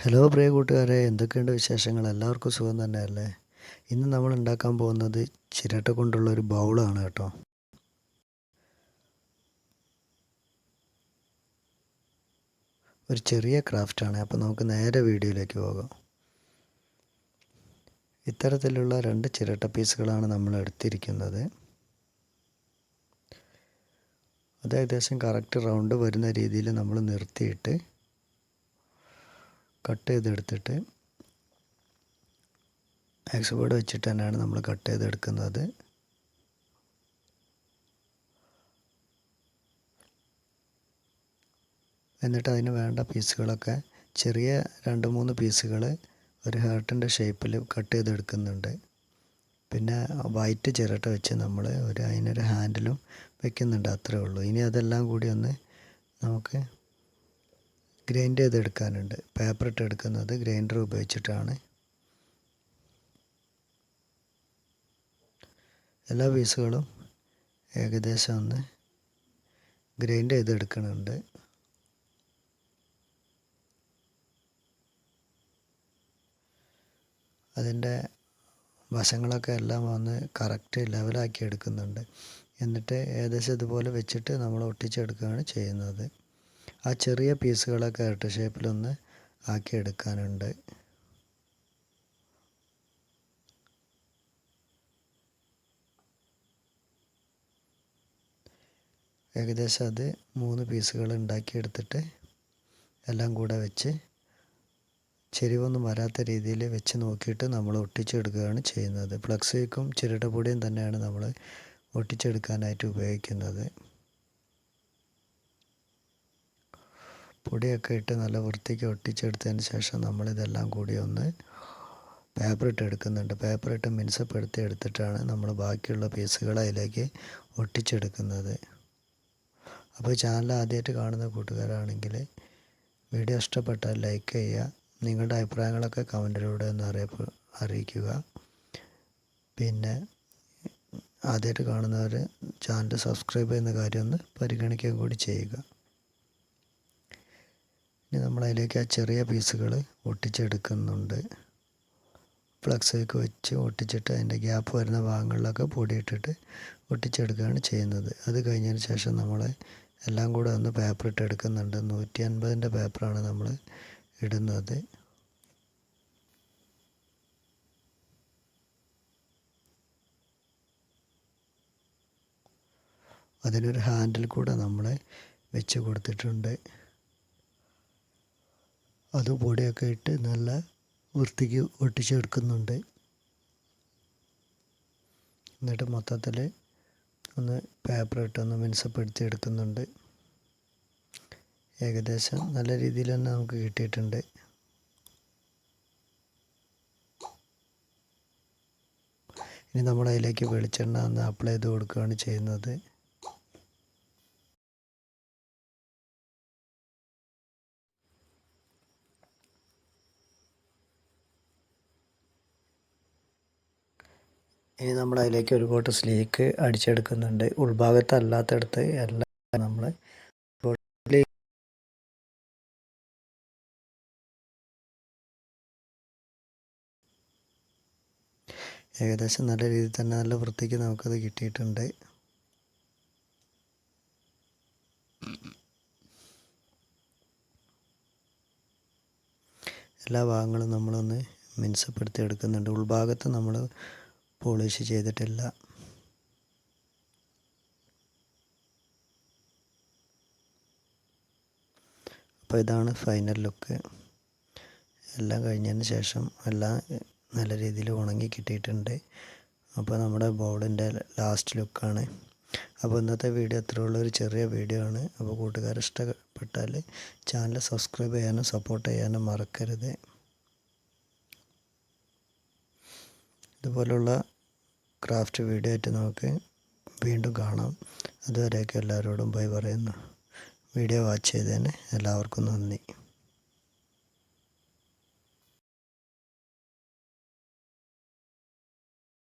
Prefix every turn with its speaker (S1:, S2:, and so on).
S1: Hello പ്രിയ കൂട്ടുകാരെ, എന്തൊക്കെയുണ്ട് വിശേഷങ്ങൾ? എല്ലാവർക്കും സുഖം തന്നെയല്ലേ? ഇന്ന് നമ്മൾ ഉണ്ടാക്കാൻ പോകുന്നത് ചിരട്ട കൊണ്ടുള്ള ഒരു ബൗളാണ് കേട്ടോ. ഒരു ചെറിയ ക്രാഫ്റ്റാണ്. അപ്പോൾ നമുക്ക് നേരെ വീഡിയോയിലേക്ക് പോകാം. ഇത്തരത്തിലുള്ള 2 ചിരട്ട പീസുകളാണ് നമ്മൾ എടുത്തിരിക്കുന്നത്. അത് ഏകദേശം കറക്റ്റ് റൗണ്ട് വരുന്ന രീതിയിൽ നമ്മൾ നിർത്തിയിട്ട് കട്ട് ചെയ്തെടുത്തിട്ട് ആക്സ് ബോർഡ് വെച്ചിട്ട് തന്നെയാണ് നമ്മൾ കട്ട് ചെയ്തെടുക്കുന്നത്. എന്നിട്ട് അതിന് വേണ്ട പീസുകളൊക്കെ ചെറിയ 2-3 പീസുകൾ ഒരു ഹാർട്ടിൻ്റെ ഷേപ്പിൽ കട്ട് ചെയ്തെടുക്കുന്നുണ്ട്. പിന്നെ വൈറ്റ് ചിരട്ട വെച്ച് നമ്മൾ അതിനൊരു ഹാൻഡിലും വെക്കുന്നുണ്ട്, അത്രേ ഉള്ളൂ. ഇനി അതെല്ലാം കൂടി ഒന്ന് നമുക്ക് ഗ്രൈൻഡ് ചെയ്തെടുക്കാനുണ്ട്. പേപ്പർ ഇട്ട് എടുക്കുന്നത് ഗ്രൈൻഡർ ഉപയോഗിച്ചിട്ടാണ്. എല്ലാ പീസുകളും ഏകദേശം ഒന്ന് ഗ്രൈൻഡ് ചെയ്തെടുക്കുന്നുണ്ട്. അതിൻ്റെ വശങ്ങളൊക്കെ എല്ലാം ഒന്ന് കറക്റ്റ് ലെവലാക്കി എടുക്കുന്നുണ്ട്. എന്നിട്ട് ഏകദേശം ഇതുപോലെ വെച്ചിട്ട് നമ്മൾ ഒട്ടിച്ചെടുക്കുകയാണ് ചെയ്യുന്നത്. ആ ചെറിയ പീസുകളൊക്കെ ഇരട്ട ഷേപ്പിലൊന്ന് ആക്കിയെടുക്കാനുണ്ട്. ഏകദേശം അത് 3 പീസുകൾ ഉണ്ടാക്കിയെടുത്തിട്ട് എല്ലാം കൂടെ വെച്ച് ചെരിവൊന്നും വരാത്ത രീതിയിൽ വെച്ച് നോക്കിയിട്ട് നമ്മൾ ഒട്ടിച്ചെടുക്കുകയാണ് ചെയ്യുന്നത്. ഫ്ലക്സിക്കും ചിരട്ടപ്പൊടിയും തന്നെയാണ് നമ്മൾ ഒട്ടിച്ചെടുക്കാനായിട്ട് ഉപയോഗിക്കുന്നത്. പൊടിയൊക്കെ ഇട്ട് നല്ല വൃത്തിക്ക് ഒട്ടിച്ചെടുത്തതിന് ശേഷം നമ്മളിതെല്ലാം കൂടി ഒന്ന് പേപ്പർ ഇട്ട് എടുക്കുന്നുണ്ട്. പേപ്പർ ഇട്ട് മിനുസപ്പെടുത്തി എടുത്തിട്ടാണ് നമ്മൾ ബാക്കിയുള്ള പീസുകൾ അതിലേക്ക് ഒട്ടിച്ചെടുക്കുന്നത്. അപ്പോൾ ചാനൽ ആദ്യമായിട്ട് കാണുന്ന കൂട്ടുകാരാണെങ്കിൽ വീഡിയോ ഇഷ്ടപ്പെട്ടാൽ ലൈക്ക് ചെയ്യുക. നിങ്ങളുടെ അഭിപ്രായങ്ങളൊക്കെ കമൻറ്റിലൂടെ ഒന്ന് അറിയിക്കുക. പിന്നെ ആദ്യമായിട്ട് കാണുന്നവർ ചാനൽ സബ്സ്ക്രൈബ് ചെയ്യുന്ന കാര്യം ഒന്ന് പരിഗണിക്കുക കൂടി ചെയ്യുക. ഇനി നമ്മളതിലേക്ക് ആ ചെറിയ പീസുകൾ ഒട്ടിച്ചെടുക്കുന്നുണ്ട്. ഫ്ലക്സിലേക്ക് വെച്ച് ഒട്ടിച്ചിട്ട് അതിൻ്റെ ഗ്യാപ്പ് വരുന്ന ഭാഗങ്ങളിലൊക്കെ പൊടിയിട്ടിട്ട് ഒട്ടിച്ചെടുക്കുകയാണ് ചെയ്യുന്നത്. അത് കഴിഞ്ഞതിന് ശേഷം നമ്മൾ എല്ലാം കൂടെ ഒന്ന് പേപ്പർ ഇട്ട് എടുക്കുന്നുണ്ട്. 150ൻ്റെ പേപ്പറാണ് നമ്മൾ ഇടുന്നത്. അതിനൊരു ഹാൻഡിൽ കൂടെ നമ്മൾ വെച്ച് കൊടുത്തിട്ടുണ്ട്. അത് പൊടിയൊക്കെ ഇട്ട് നല്ല വൃത്തിക്ക് ഒട്ടിച്ചെടുക്കുന്നുണ്ട്. എന്നിട്ട് മൊത്തത്തിൽ ഒന്ന് പേപ്പർ ഇട്ടൊന്ന് മിനുസപ്പെടുത്തി എടുക്കുന്നുണ്ട്. ഏകദേശം നല്ല രീതിയിൽ തന്നെ നമുക്ക് കിട്ടിയിട്ടുണ്ട്. ഇനി നമ്മൾ അതിലേക്ക് വെളിച്ചെണ്ണ ഒന്ന് അപ്ലൈ ചെയ്ത് കൊടുക്കുകയാണ് ചെയ്യുന്നത്. ഇനി നമ്മൾ അതിലേക്ക് ഒരു കോട്ട് സ്ലീക്ക് അടിച്ചെടുക്കുന്നുണ്ട്. ഉൾഭാഗത്തല്ലാത്തടത്ത് എല്ലാം നമ്മൾ ഏകദേശം നല്ല രീതിയിൽ തന്നെ നല്ല വൃത്തിക്ക് നമുക്കത് കിട്ടിയിട്ടുണ്ട്. എല്ലാ ഭാഗങ്ങളും നമ്മളൊന്ന് മിനുസപ്പെടുത്തി എടുക്കുന്നുണ്ട്. ഉൾഭാഗത്ത് നമ്മൾ പോളിഷ് ചെയ്തിട്ടില്ല. അപ്പോൾ ഇതാണ് ഫൈനൽ ലുക്ക്. എല്ലാം കഴിഞ്ഞതിന് ശേഷം എല്ലാം നല്ല രീതിയിൽ ഉണങ്ങി കിട്ടിയിട്ടുണ്ട്. അപ്പോൾ നമ്മുടെ ബോർഡിൻ്റെ ലാസ്റ്റ് ലുക്കാണ്. അപ്പോൾ ഇന്നത്തെ വീഡിയോ ഇത്രയുള്ള ഒരു ചെറിയ വീഡിയോ ആണ്. അപ്പോൾ കൂട്ടുകാർ ഇഷ്ടപ്പെട്ടാൽ ചാനൽ സബ്സ്ക്രൈബ് ചെയ്യാനും സപ്പോർട്ട് ചെയ്യാനും മറക്കരുത്. ഇതുപോലുള്ള ക്രാഫ്റ്റ് വീഡിയോ ആയിട്ട് നമുക്ക് വീണ്ടും കാണാം. അതുവരെയൊക്കെ എല്ലാവരോടും ബൈ പറയുന്നു. വീഡിയോ വാച്ച് ചെയ്തതിന് എല്ലാവർക്കും നന്ദി.